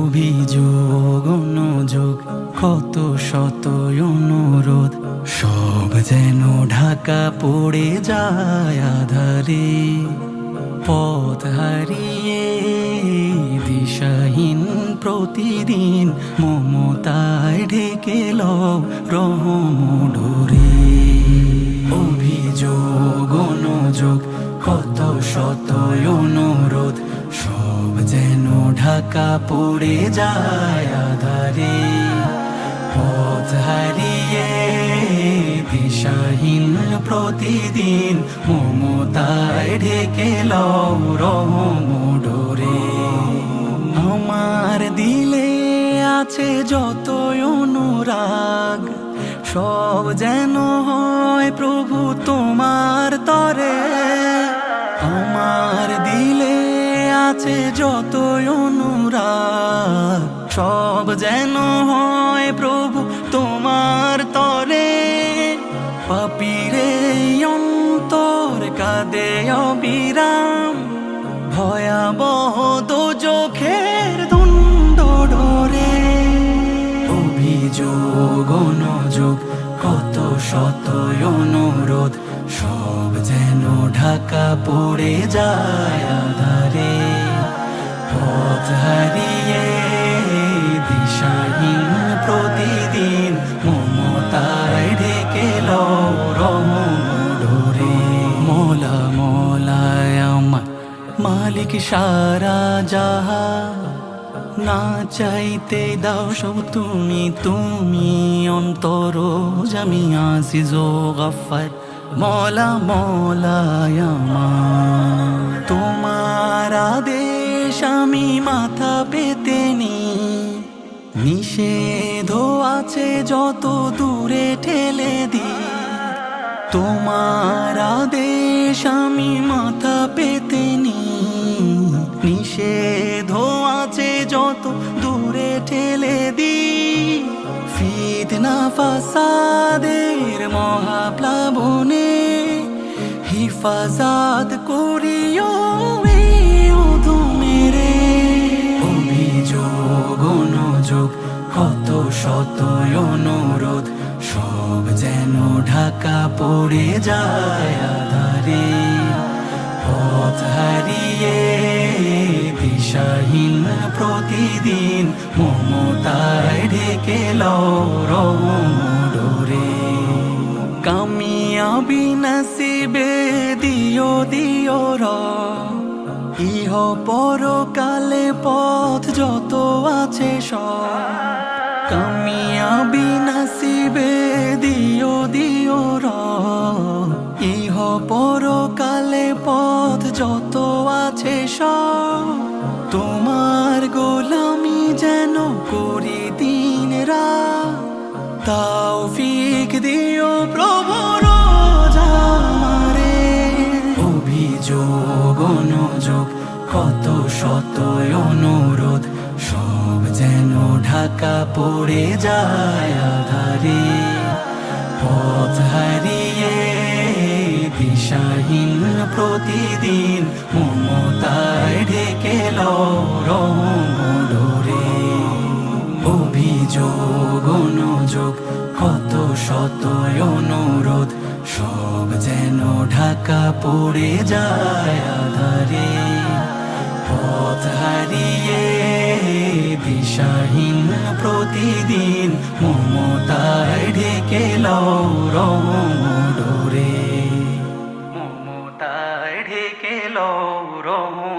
অভিযোগ অনুযোগ কত শত অনুরোধ, সব যেন ঢাকা পড়ে যায় আধারে। পথ হারিয়ে দিশাহীন প্রতিদিন মমতায় ঢেকে লও রহমডোরে। অভিযোগ অনুযোগ কত শত অনুরোধ, সব যেন ঢাকা পড়ে যায় আধারে। পথ হারিয়ে দিশাহীন প্রতিদিন মমতায় ঢেকে লও রহমডোরে। আমার দিলে আছে যত অনুরাগ, সব যেন হয় প্রভু তোমার তরে। আমার দিলে আছে যত অনুরাগ, সব যেন হয় প্রভু তোমার তরে। পাপীরে অন্তর কাঁদে অবিরাম, ভয়াবহ দোজখের দণ্ড ডোরে। অভিযোগ অনুযোগ কত শত অনুরোধ, সব যেন ঢাকা পড়ে যায় আধারে। পথ হারিয়ে দিশাহীন প্রতিদিন মমতায় ঢেকে লও রহমডোরে। মোলা মোলায় আমার মালিক সারা জাহান, না চাইতে দাও সব তুমি, তুমি অন্তর জামি আজিজ ও গফফার। মৌলা মৌলায় আমার তোমার আদেশ আমি মাথা পেতে নি। নিষেধ আছে যত দূরে ঠেলে দি, তোমার আদেশ আমি মাথা পেতে নি। নিষেধ আছে যত দূরে ঠেলে দি, ফিতনা ফাসাদের মহাপ্লাবনে হিফাজত করিও মেরে। অভিযোগ অনুযোগ কত শত অনুরোধ, সব যেন ঢাকা পড়ে যায় আধারে। পথ হারিয়ে দিশাহীন প্রতিদিন মমতায় ঢেকে লও রহমডোরে। কামিয়াবি নসিবে দিও দিও ইহ পরকালে পথ যত আছে সব। কামিয়াবি নসিবে দিও দিও ইহ পরকালে পথ যত আছে সব। তোমার গোলামি যেন করি দিন রাত, তৌফিক দিও প্রভু রোজ আমারে। অভিযোগ অনুযোগ কত শত অনুরোধ, সব যেন ঢাকা পড়ে যায় আধারে। পথ হারিয়ে দিশাহীন প্রতিদিন মমতায় ঢেকে লও রহমডোরে। অভিযোগ অনুযোগ কত শত অনুরোধ, সব যেন ঢাকা পড়ে যায় আধারে। পথ হারিয়ে দিশাহীন প্রতিদিন মমতায় ঢেকে লও রহমডোরে। মমতায় ঢেকে লও রহম